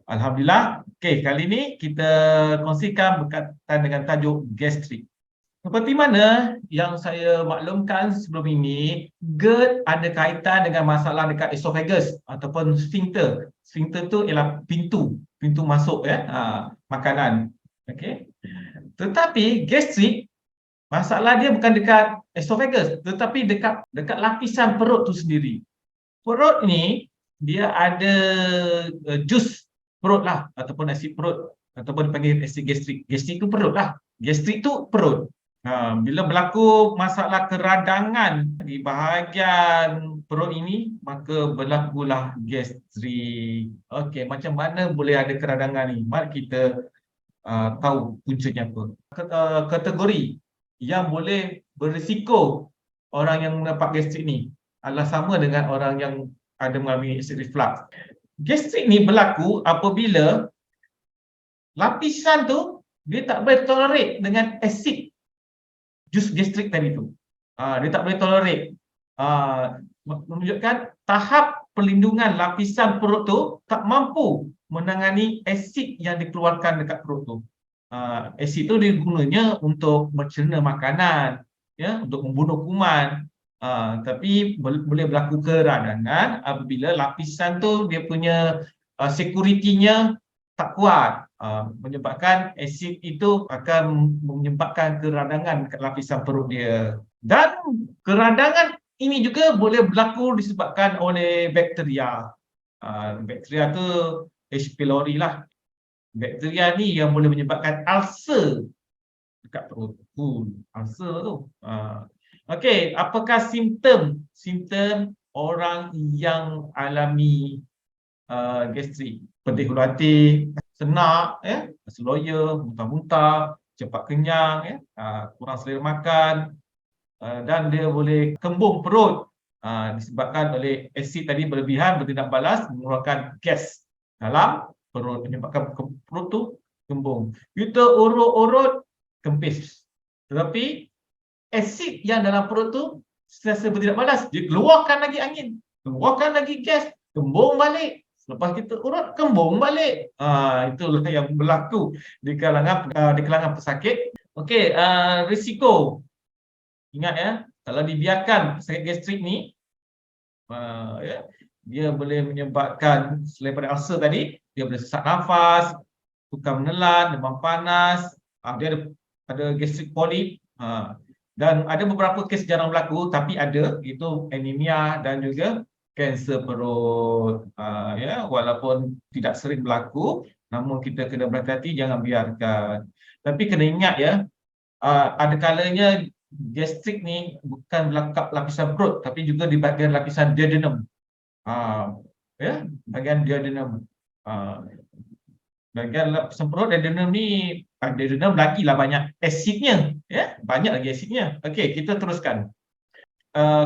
Alhamdulillah. Okey, kali ini kita kongsikan berkaitan dengan tajuk gastrik. Seperti mana yang saya maklumkan sebelum ini, GERD ada kaitan dengan masalah dekat esophagus ataupun sphincter. Sphincter tu ialah pintu masuk makanan. Okey. Tetapi gastrik, masalah dia bukan dekat esophagus, tetapi dekat lapisan perut tu sendiri. Perut ni dia ada jus perut lah ataupun asid perut ataupun dipanggil asid gastrik. Gastrik tu perut lah. Gastrik tu perut. Bila berlaku masalah keradangan di bahagian perut ini, maka berlakulah gastrik. Okey, macam mana boleh ada keradangan ni? Mari kita tahu puncanya apa. Kategori yang boleh berisiko orang yang mendapat gastrik ni adalah sama dengan orang yang ada mengalami acid reflux. Gastrik ni berlaku apabila lapisan tu dia tak boleh tolerate dengan asid jus gastrik tadi tu. Dia tak boleh tolerate. Menunjukkan tahap perlindungan lapisan perut tu tak mampu menangani asid yang dikeluarkan dekat perut tu. Asid tu digunanya untuk mencerna makanan, ya, untuk membunuh kuman. Tapi boleh berlaku keradangan apabila lapisan tu dia punya security-nya tak kuat, menyebabkan asid itu akan menyebabkan keradangan dekat lapisan perut dia. Dan keradangan ini juga boleh berlaku disebabkan oleh bakteria. Bakteria tu H. pylori lah. Bakteria ni yang boleh menyebabkan ulcer dekat perut. Ulcer tu. Okey, apakah simptom orang yang alami gastrik? Pedih hulu hati, senak, rasa loya, muntah-muntah, cepat kenyang, kurang selera makan, dan dia boleh kembung perut disebabkan oleh asid tadi berlebihan bertindak balas mengeluarkan gas dalam perut, menyebabkan perut tu kembung. Kita urut-urut kempis. Tetapi asid yang dalam perut tu sentiasa bertindak balas, dia keluarkan lagi angin, keluarkan lagi gas, kembung balik. Lepas kita urut, kembung balik. Itulah yang berlaku di kalangan pesakit. Okey, risiko. Ingat ya, kalau dibiarkan sakit gastrik ni, dia boleh menyebabkan selain pada ulcer tadi, dia boleh sesak nafas, sukar menelan, demam panas, dia ada gastrik polip, dan ada beberapa kes jarang berlaku tapi ada, iaitu anemia dan juga kanser perut. Walaupun tidak sering berlaku, namun kita kena berhati-hati, jangan biarkan. Tapi kena ingat ya, ada kalanya gastrik ni bukan melengkap lapisan perut tapi juga di bahagian lapisan duodenum. Bahagian duodenum. Bahagian lapisan perut duodenum ni, duodenum lagilah banyak asidnya, ya, banyak lagi asidnya. Okey, kita teruskan.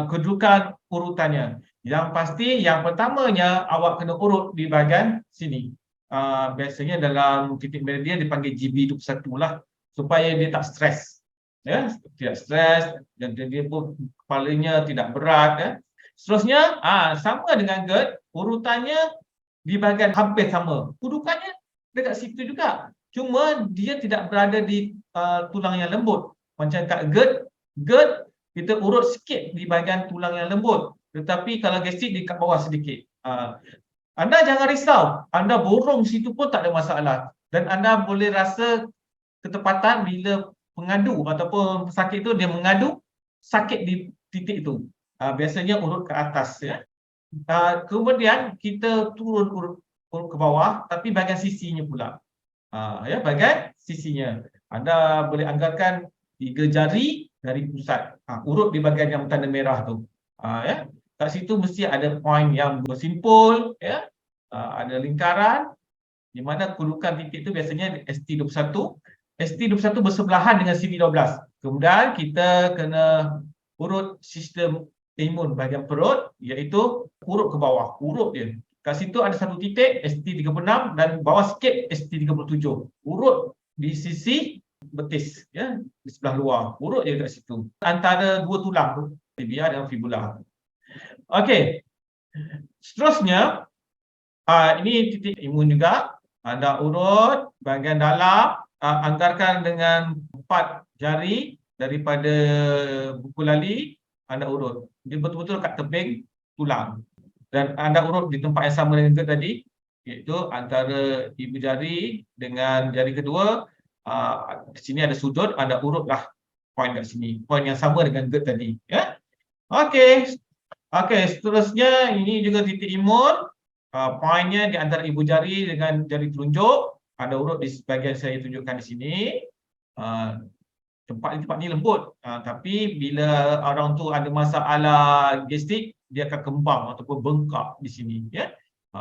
Kedudukan urutannya. Yang pasti yang pertamanya awak kena urut di bahagian sini. Biasanya dalam titik meridian dipanggil GB21 lah, supaya dia tak stres. Ya, tidak stres dan dia pun kepalanya tidak berat. Seterusnya, sama dengan GERD, urutannya di bahagian hampir sama. Kedudukannya dekat situ juga. Cuma dia tidak berada di tulang yang lembut. Macam kat GERD kita urut sikit di bahagian tulang yang lembut. Tetapi kalau gastrik di kat bawah sedikit. Anda jangan risau. Anda borong situ pun tak ada masalah. Dan anda boleh rasa ketepatan bila pengadu ataupun pesakit itu dia mengadu sakit di titik itu. Biasanya urut ke atas, ya. Kemudian kita turun urut ke bawah tapi bahagian sisinya pula. Bahagian sisinya. Anda boleh anggarkan 3 jari dari pusat. Urut di bahagian yang tanda merah tu. Kat situ mesti ada poin yang bersimpul, ya. Ada lingkaran di mana kedudukan titik itu biasanya ST21. ST21 bersebelahan dengan CD12. Kemudian kita kena urut sistem imun bahagian perut, iaitu urut ke bawah, urut dia. Kat situ ada satu titik ST36 dan bawah sikit ST37. Urut di sisi betis, ya, di sebelah luar. Urut je kat situ. Antara dua tulang tu, tibia dan fibula. Okey. Seterusnya, ini titik imun juga. Anda urut bahagian dalam, anggarkan dengan 4 jari daripada buku lali, Anda urut. Dia betul-betul kat tebing tulang. Dan Anda urut di tempat yang sama dengan GERD tadi, iaitu antara ibu jari dengan jari kedua. Di sini ada sudut, Anda urutlah poin kat sini. Poin yang sama dengan GERD tadi. Ya? Okey. Okey, seterusnya ini juga titik imun. Poinnya di antara ibu jari dengan jari telunjuk. Anda urut di bahagian saya tunjukkan di sini. Tempat ni lembut. Tapi bila orang tu ada masalah gastrik, dia akan kembang ataupun bengkak di sini. Ya,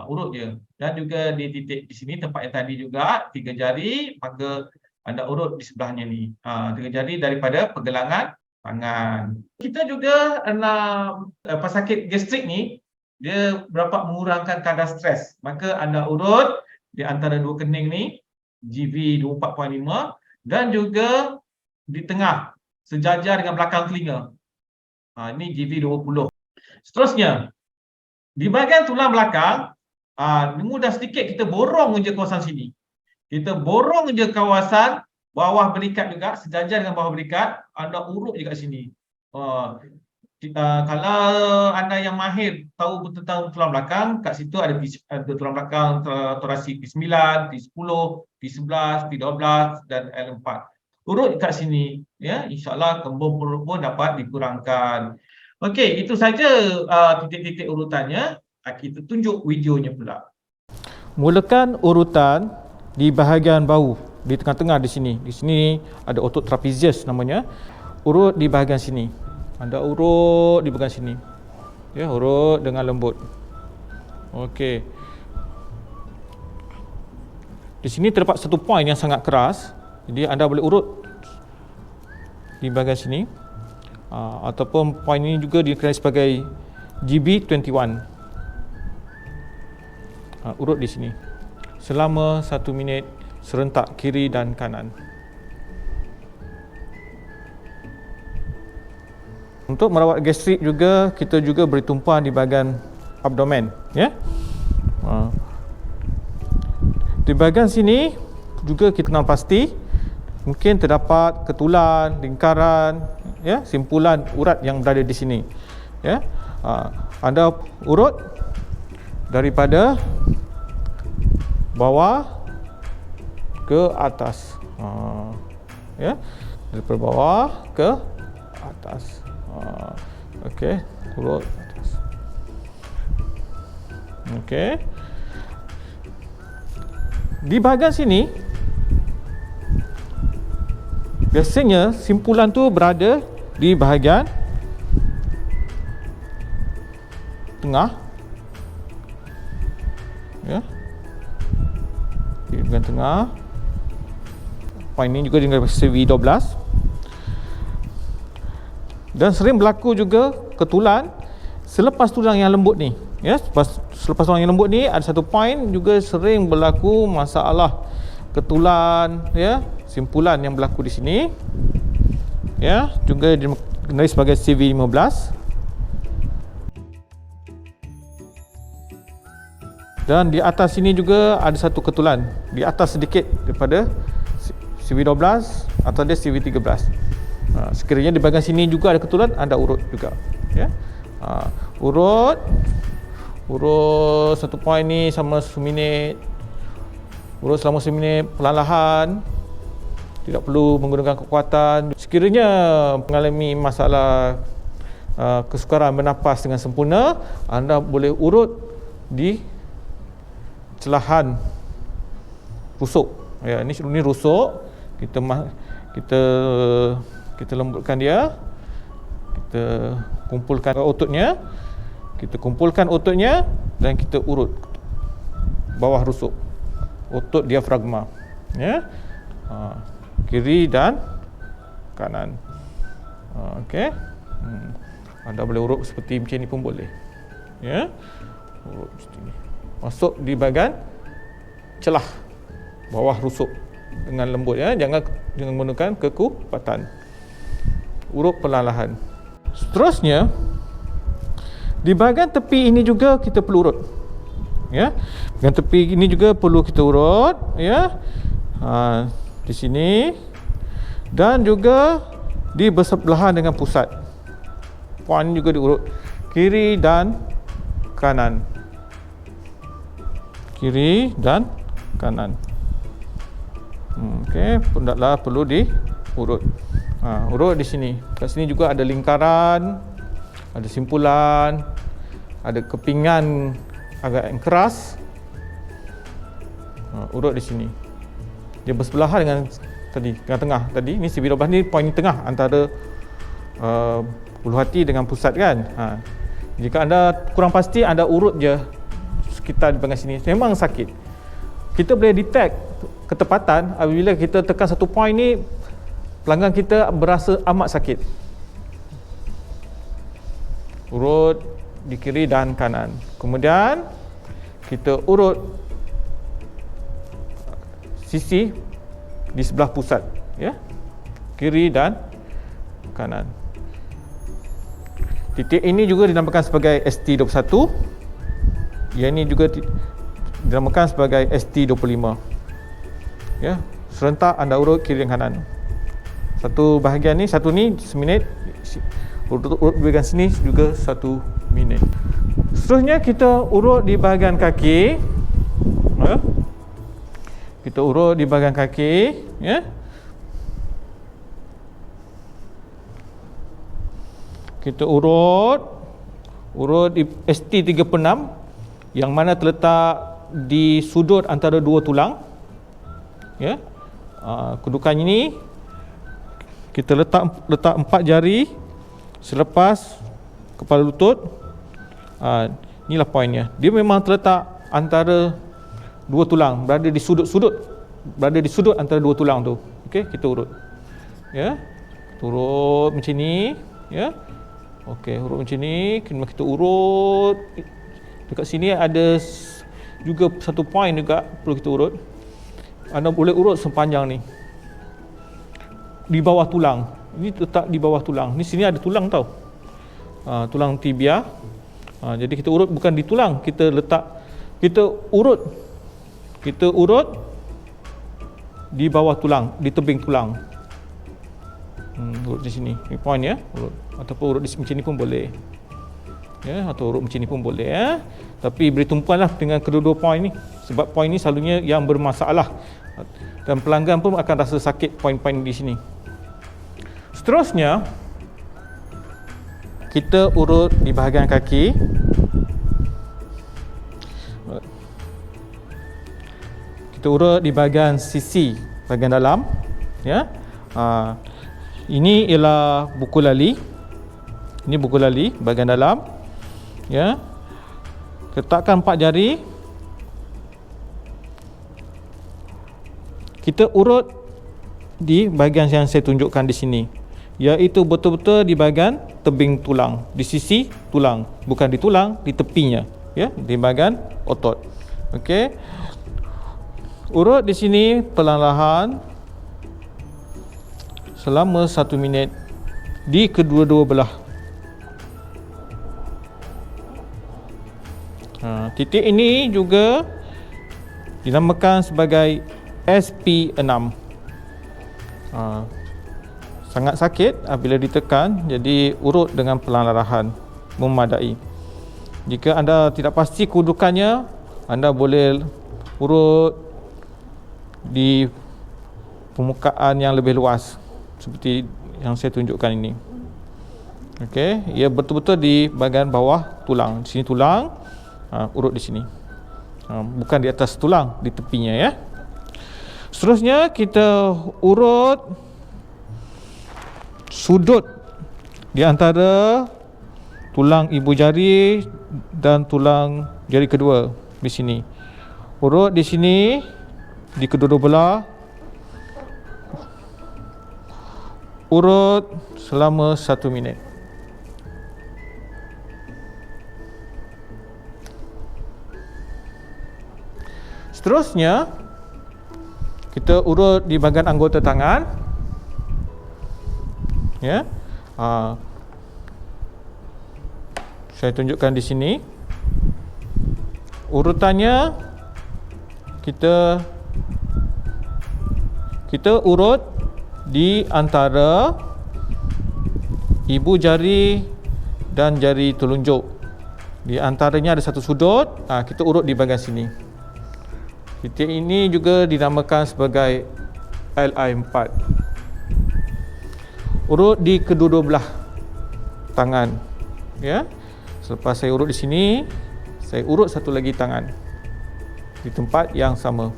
urut je. Dan juga di titik di sini tempat yang tadi juga 3 jari, maka Anda urut di sebelahnya ni. 3 jari daripada pergelangan tangan. Kita juga pesakit gastrik ni, dia berapa mengurangkan kadar stres. Maka Anda urut di antara dua kening ni, GV 24.5, dan juga di tengah, sejajar dengan belakang telinga. Ini GV 20. Seterusnya, di bahagian tulang belakang, mudah sedikit kita borong je kawasan sini. Kita borong je kawasan bawah berikat juga, sejajar dengan bawah berikat, Anda urut je kat sini. Kalau anda yang mahir tahu tentang tulang belakang, kat situ ada tulang belakang torasik P9, P10, P11, P12 dan L4. Urut kat sini, ya, insya-Allah kembung perut pun dapat dikurangkan. Okey, itu saja titik-titik urutannya. Kita tunjuk videonya pula. Mulakan urutan di bahagian bahu, di tengah-tengah di sini. Di sini ada otot trapezius namanya. Urut di bahagian sini. Anda urut di bahagian sini. Ya, urut dengan lembut. Okey. Di sini terdapat satu poin yang sangat keras. Jadi anda boleh urut di bahagian sini. Ataupun poin ini juga dikenali sebagai GB21. Urut di sini. Selama 1 minit serentak kiri dan kanan. Untuk merawat gastrik juga, kita juga beri tumpuan di bahagian abdomen, ya. Di bahagian sini juga kita kenal pasti mungkin terdapat ketulan, lingkaran, ya, simpulan urat yang berada di sini, ya. Anda urut daripada bawah ke atas, ya, daripada bawah ke atas. Okey, urut atas. Okey. Di bahagian sini biasanya simpulan tu berada di bahagian tengah, ya, di bahagian tengah. Poin ini juga dengan CV12. Dan sering berlaku juga ketulan selepas tulang yang lembut ni, ya. Selepas tulang yang lembut ni ada satu poin juga sering berlaku masalah ketulan, ya, simpulan yang berlaku di sini, ya, juga dikenali sebagai CV15. Dan di atas sini juga ada satu ketulan di atas sedikit daripada CV12 atau dia CV13. Sekiranya di bahagian sini juga ada ketulan, anda urut juga, ya. Urut satu poin ni selama 1 minit. Urut selama 1 minit perlahan-lahan, tidak perlu menggunakan kekuatan. Sekiranya mengalami masalah kesukaran bernafas dengan sempurna, anda boleh urut di celahan rusuk, ya. Ini rusuk, kita lembutkan dia, kita kumpulkan ototnya, dan kita urut bawah rusuk, otot diafragma, ya, kiri dan kanan. Okey, anda boleh urut seperti macam ni pun boleh, ya. Urut seperti ni, masuk di bahagian celah bawah rusuk dengan lembut, ya. Jangan menggunakan kekuatan. Urut perlahan-lahan. Seterusnya, di bahagian tepi ini juga kita perlu urut. ya. Bahagian tepi ini juga perlu kita urut, ya. Di sini dan juga di bersebelahan dengan pusat. Poin juga diurut kiri dan kanan. Kiri dan kanan. Okey, hendaklah perlu diurut. Urut di sini. Kat sini juga ada lingkaran, ada simpulan, ada kepingan agak yang keras. Urut di sini. Dia bersebelahan dengan tengah tadi. Ni C12 ni poin tengah antara ulu hati dengan pusat kan. Jika anda kurang pasti, anda urut je sekitar di bahagian sini. Memang sakit. Kita boleh detect ketepatan apabila kita tekan satu poin ni, pelanggan kita berasa amat sakit. Urut di kiri dan kanan. Kemudian kita urut sisi di sebelah pusat, ya, kiri dan kanan. Titik ini juga dinamakan sebagai ST21. Yang ini juga dinamakan sebagai ST25. Ya, serentak anda urut kiri dan kanan. Satu bahagian ni, satu ni seminit. Urut bahagian sini juga 1 minit. Seterusnya kita urut di bahagian kaki. Ya. Kita urut di bahagian kaki, ya. Kita urut di ST36 yang mana terletak di sudut antara dua tulang, ya. Kedudukannya ini kita letak 4 jari selepas kepala lutut. Inilah poinnya. Dia memang terletak antara dua tulang, berada di sudut antara dua tulang tu. Okey, kita urut. Ya. Urut macam ni, ya. Okey, urut macam ni, kita urut. Dekat sini ada juga satu poin juga perlu kita urut. Anda boleh urut sepanjang ni. Di bawah tulang. Ini letak di bawah tulang. Ni sini ada tulang tau. Tulang tibia. Jadi kita urut bukan di tulang, kita urut di bawah tulang, di tebing tulang. Urut di sini. Ini poin, ya. Urut. Ataupun urut di macam ni pun boleh. Ya, atau urut macam ni pun boleh, ya. Tapi beri tumpuanlah dengan kedua-dua poin ni. Sebab poin ni selalunya yang bermasalah. Dan pelanggan pun akan rasa sakit poin-poin di sini. Seterusnya, kita urut di bahagian kaki. Kita urut di bahagian sisi, bahagian dalam, ya. Ini ialah buku lali. Ini buku lali bahagian dalam, ya. Letakkan 4 jari. Kita urut di bahagian yang saya tunjukkan di sini, iaitu betul-betul di bahagian tebing tulang, di sisi tulang, bukan di tulang, di tepinya, ya, di bahagian otot. Okey. Urut di sini perlahan-lahan selama 1 minit di kedua-dua belah. Titik ini juga dinamakan sebagai SP6. Sangat sakit apabila ditekan, jadi urut dengan perlahan-lahan memadai. Jika anda tidak pasti kedudukannya, anda boleh urut di permukaan yang lebih luas seperti yang saya tunjukkan ini. Okey, ia betul-betul di bahagian bawah tulang. Di sini tulang, urut di sini. Bukan di atas tulang, di tepinya, ya. Seterusnya kita urut sudut di antara tulang ibu jari dan tulang jari kedua di sini. Urut di sini di kedua-dua belah. Urut selama 1 minit. Seterusnya kita urut di bahagian anggota tangan, ya. Saya tunjukkan di sini. Urutannya kita urut di antara ibu jari dan jari telunjuk. Di antaranya ada satu sudut, kita urut di bahagian sini. Titik ini juga dinamakan sebagai LI4. Urut di kedua-dua belah tangan. Ya. Selepas saya urut di sini, saya urut satu lagi tangan di tempat yang sama.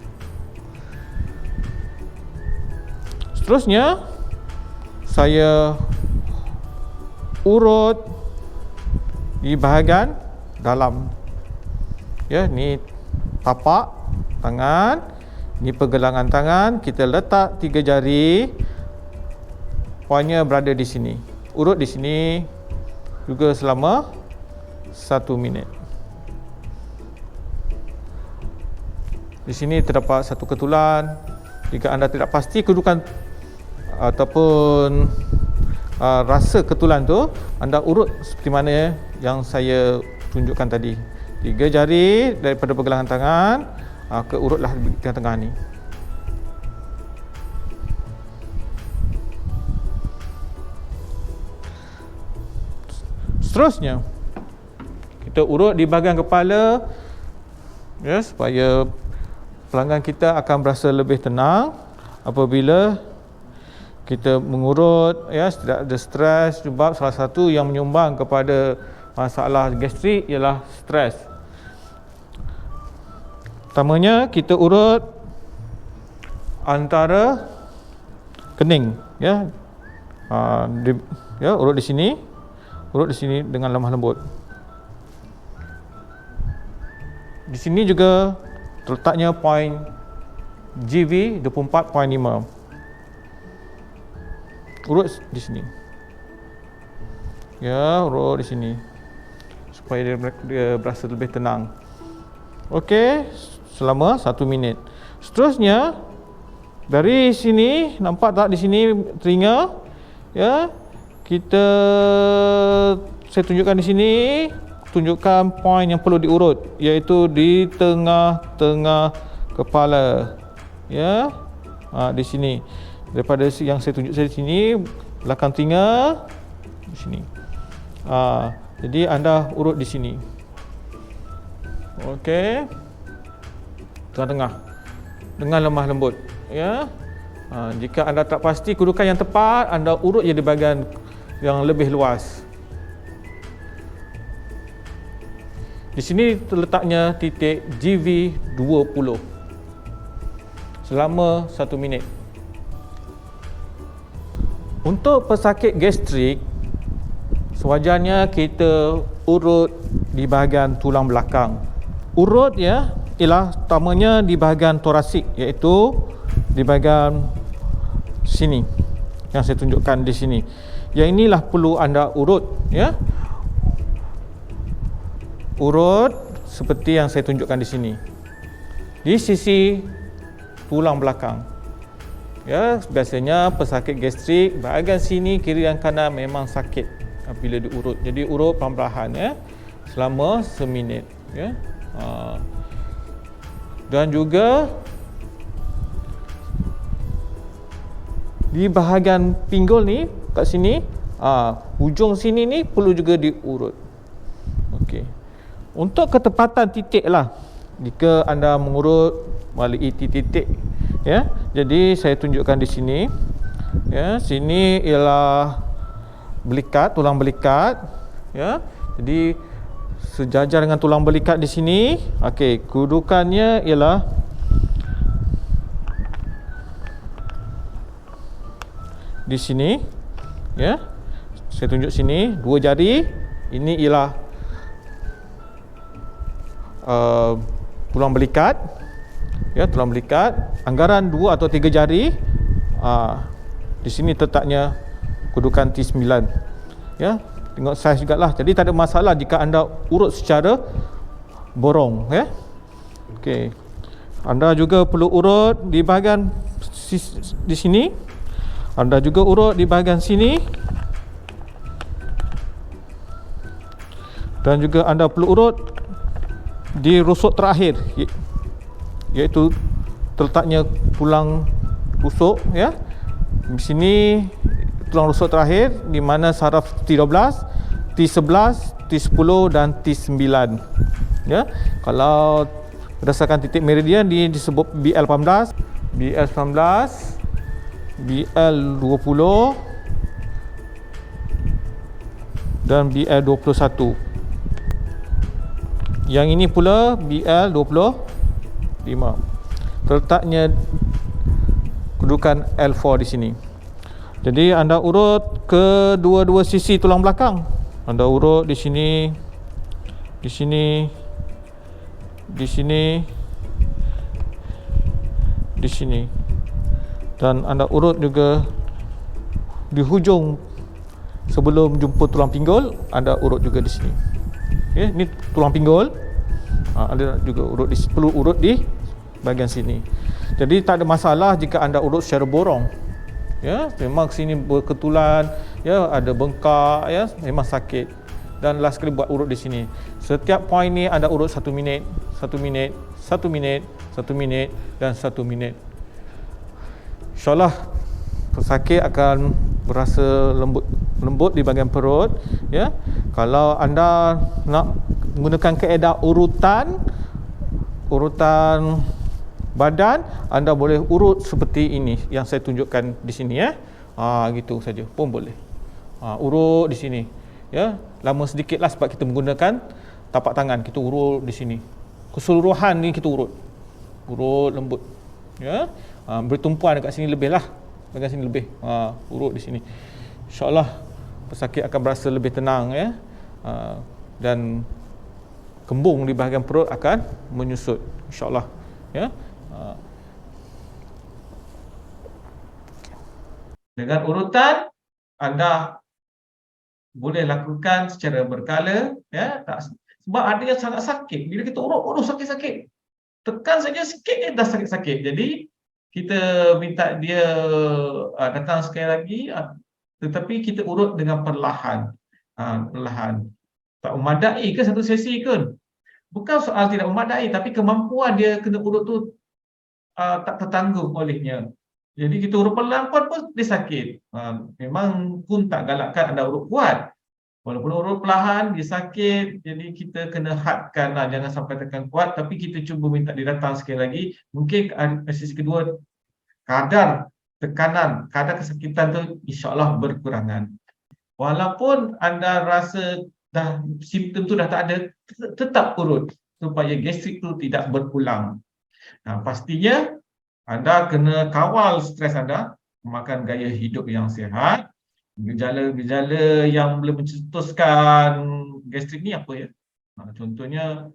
Seterusnya, saya urut di bahagian dalam. Ya, ni tapak tangan, ni pergelangan tangan. Kita letak 3 jari, poinnya berada di sini. Urut di sini juga selama 1 minit. Di sini terdapat satu ketulan. Jika anda tidak pasti kedudukan ataupun rasa ketulan tu, anda urut seperti mana yang saya tunjukkan tadi. 3 jari daripada pergelangan tangan, urutlah di tengah-tengah ni. Seterusnya, kita urut di bahagian kepala, ya, supaya pelanggan kita akan berasa lebih tenang apabila kita mengurut, ya, tidak ada stres. Sebab salah satu yang menyumbang kepada masalah gastrik ialah stres. Pertamanya kita urut antara kening, ya. Urut di sini dengan lemah lembut. Di sini juga terletaknya poin GV 24.5. Urut di sini. Ya, urut di sini supaya dia berasa lebih tenang. Okey, selama 1 minit. Seterusnya, dari sini, nampak tak di sini telinga? Ya, saya tunjukkan di sini, tunjukkan poin yang perlu diurut, iaitu di tengah-tengah kepala. Ya, di sini. Daripada yang saya tunjuk di sini, belakang telinga, di sini. Jadi anda urut di sini. Okey. Tengah-tengah. Dengan lemah lembut. Ya. Jika anda tak pasti kedudukan yang tepat, anda urut je di bahagian yang lebih luas. Di sini terletaknya titik GV20 selama 1 minit. Untuk pesakit gastrik, sewajarnya kita urut di bahagian tulang belakang. Urut, ya, ialah utamanya di bahagian torasik, iaitu di bahagian sini yang saya tunjukkan di sini. Yang inilah perlu anda urut, ya. Urut seperti yang saya tunjukkan di sini. Di sisi tulang belakang. Ya, biasanya pesakit gastrik bahagian sini, kiri dan kanan memang sakit apabila diurut. Jadi urut perlahan-lahan, ya, selama seminit, ya. Dan juga di bahagian pinggul ni, kat sini, hujung sini ni perlu juga diurut. Okey. Untuk ketepatan titik lah, jika anda mengurut melalui titik, ya. Jadi saya tunjukkan di sini. Ya, sini ialah belikat, tulang belikat, ya. Jadi sejajar dengan tulang belikat di sini. Okey, kedudukannya ialah di sini, ya. Saya tunjuk sini, 2 jari. Ini ialah tulang belikat, ya, tulang belikat. Anggaran 2 atau 3 jari. Di sini letaknya kedudukan T9, ya. Tengok saiz jugalah. Jadi tak ada masalah jika anda urut secara borong, ya. Okey. Anda juga perlu urut di bahagian di sini. Anda juga urut di bahagian sini. Dan juga anda perlu urut di rusuk terakhir, iaitu terletaknya tulang rusuk ya. Di sini tulang rusuk terakhir di mana saraf T12, T11, T10 dan T9 ya. Kalau berdasarkan titik meridian disebut BL18, BL19, BL20 dan BL21. Yang ini pula BL25. Terletaknya kedudukan L4 di sini. Jadi anda urut kedua-dua sisi tulang belakang. Anda urut di sini, di sini, di sini, di sini. Dan anda urut juga di hujung sebelum jumpa tulang pinggul, anda urut juga di sini. Okay, ini tulang pinggul. Anda juga perlu urut di bahagian sini. Jadi tak ada masalah jika anda urut secara borong. Ya, memang sini berketulan, ya, ada bengkak, ya, memang sakit. Dan last kali buat urut di sini. Setiap poin ni anda urut 1 minit, 1 minit, 1 minit, 1 minit dan 1 minit. InsyaAllah pesakit akan berasa lembut di bahagian perut ya. Kalau anda nak menggunakan kaedah urutan badan, anda boleh urut seperti ini yang saya tunjukkan di sini ya. Gitu saja pun boleh. Urut di sini ya. Lama sedikitlah sebab kita menggunakan tapak tangan, kita urut di sini. Keseluruhan ni kita urut lembut ya. Beri tumpuan dekat sini lebih lah, bahagian sini lebih. Urut di sini. InsyaAllah pesakit akan berasa lebih tenang ya. Dan kembung di bahagian perut akan menyusut insyaAllah ya. Dengan urutan anda boleh lakukan secara berkala ya. Sebab ada yang sangat sakit, bila kita urut sakit-sakit, tekan saja sikit dah sakit-sakit. Jadi kita minta dia datang sekali lagi, tetapi kita urut dengan perlahan. Perlahan. Tak memadai ke satu sesi ke? Bukan soal tidak memadai, tapi kemampuan dia kena urut tu tak tertanggung olehnya. Jadi kita urut perlahan pun dia sakit. Memang pun tak galakkan anda urut kuat. Walaupun urut perlahan dia sakit, jadi kita kena hadkan lah, jangan sampai tekan kuat, tapi kita cuba minta dia datang sekali lagi. Mungkin sesi kedua kadar tekanan, kadar kesakitan tu insyaAllah berkurangan. Walaupun anda rasa dah simptom tu dah tak ada, tetap urut supaya gastrik tu tidak berulang. Pastinya anda kena kawal stres anda, makan gaya hidup yang sihat. Gejala-gejala yang boleh mencetuskan gastrik ni apa ya? Contohnya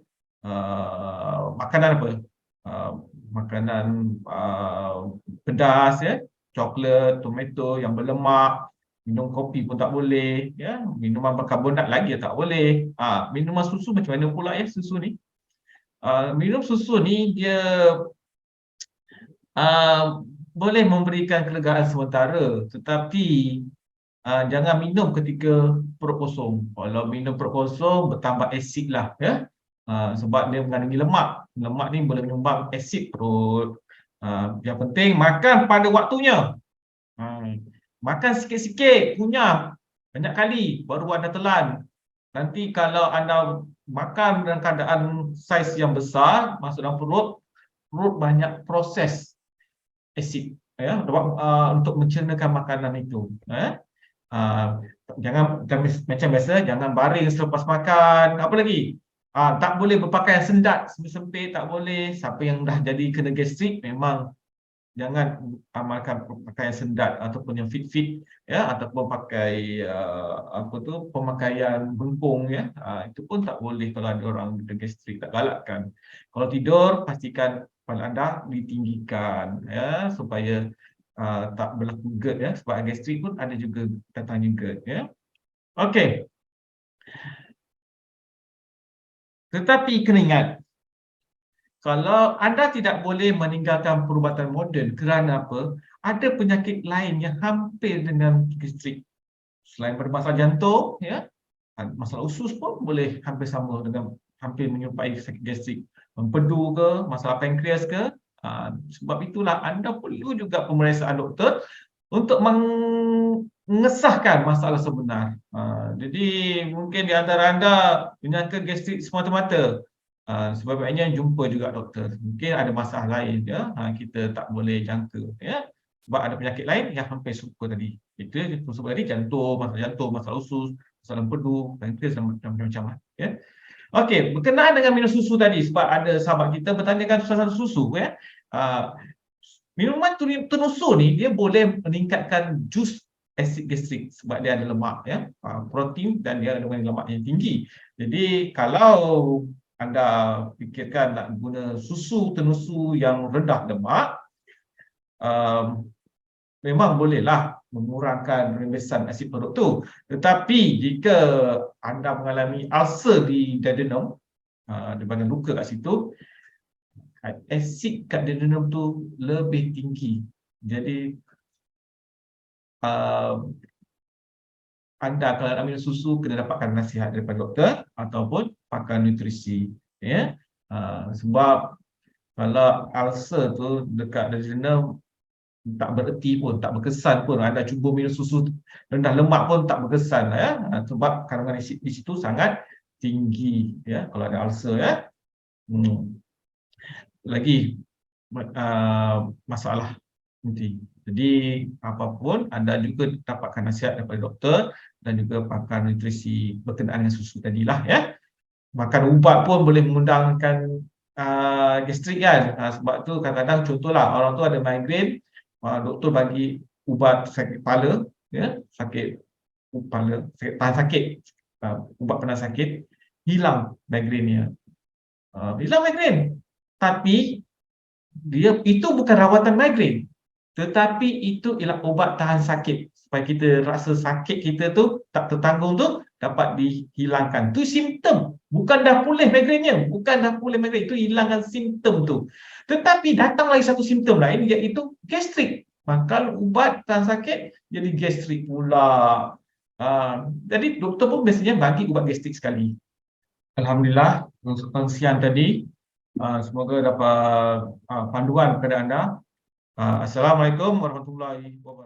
makanan apa? Makanan pedas ya, coklat, tomato yang berlemak, minum kopi pun tak boleh ya, minuman berkarbonat lagi tak boleh. Minuman susu macam mana pula ya susu ni? Minum susu ni dia boleh memberikan kelegaan sementara, tetapi jangan minum ketika perut kosong. Kalau minum perut kosong bertambah asid lah ya. Sebab dia mengandungi lemak. Lemak ni boleh menyumbang asid perut. Yang penting makan pada waktunya. Makan sikit-sikit, kunyah banyak kali baru anda telan. Nanti kalau anda makan dalam keadaan saiz yang besar masuk dalam perut banyak proses asid ya, untuk mencernakan makanan itu. Jangan macam biasa, jangan baring selepas makan. Apa lagi? Tak boleh berpakaian sendat, sempit tak boleh. Siapa yang dah jadi kena gastrik memang jangan amalkan pakaian sendat ataupun yang fit-fit ya, ataupun pakai pemakaian bengkung ya. Itu pun tak boleh kalau ada orang kena gastrik, tak galakkan. Kalau tidur pastikan kepala anda ditinggikan ya, supaya tak berlaku GERD ya, sebab gastrik pun ada juga datangnya GERD ya. Okey. Tetapi kena ingat, kalau anda tidak boleh meninggalkan perubatan moden kerana apa? Ada penyakit lain yang hampir dengan gastrik. Selain pada masalah jantung ya, masalah usus pun boleh hampir sama dengan hampir menyerupai sakit gastrik, empedu ke, masalah pankreas ke. Sebab itulah anda perlu juga pemeriksaan doktor untuk mengesahkan masalah sebenar. Jadi mungkin di antara anda menyangka gastrik semata-mata, sebaiknya jumpa juga doktor. Mungkin ada masalah lain, ya. Kita tak boleh jangka, ya. Sebab ada penyakit lain yang hampir serupa tadi. Kita serupa tadi jantung, masalah usus, masalah empedu, pankreas dan macam-macam. Ya. Okey, berkenaan dengan minum susu tadi, sebab ada sahabat kita bertanyakan pasal susu, ya. Minuman tenusu ni dia boleh meningkatkan jus asid gastrik sebab dia ada lemak, ya, protein, dan dia ada lemak yang tinggi. Jadi kalau anda fikirkan nak guna susu tenusu yang rendah lemak, memang bolehlah mengurangkan rembesan asid perut tu. Tetapi jika anda mengalami ulcer di duodenum, di bahagian luka kat situ, asid kat duodenum tu lebih tinggi. Jadi anda kalau nak minum susu kena dapatkan nasihat daripada doktor ataupun pakar nutrisi, ya. Sebab kalau ulcer tu dekat duodenum tak bererti pun, tak berkesan pun, anda cuba minum susu rendah lemak pun tak berkesan, ya. Sebab kandungan asid di situ sangat tinggi, ya, kalau ada ulcer, ya. Lagi masalah nanti. Jadi apapun anda juga dapatkan nasihat daripada doktor dan juga pakar nutrisi berkenaan dengan susu tadilah, ya. Makan ubat pun boleh mengundangkan gastrik, kan. Sebab tu kadang-kadang contohlah orang tu ada migrain, doktor bagi ubat sakit kepala, ya, sakit kepala, tahan sakit, ubat penat sakit, hilang migrainnya. Hilang migrain. Tapi dia itu bukan rawatan migrain, tetapi itu ialah ubat tahan sakit supaya kita rasa sakit kita tu tak tertanggung tu dapat dihilangkan. Tu simptom, bukan dah pulih migrainnya, bukan dah pulih migrain, itu hilangkan simptom tu. Tetapi datang lagi satu simptom lain, iaitu gastrik. Maka ubat tahan sakit jadi gastrik pula. Jadi doktor pun biasanya bagi ubat gastrik sekali. Alhamdulillah, perkongsian tadi semoga dapat panduan kepada anda. Assalamualaikum warahmatullahi wabarakatuh.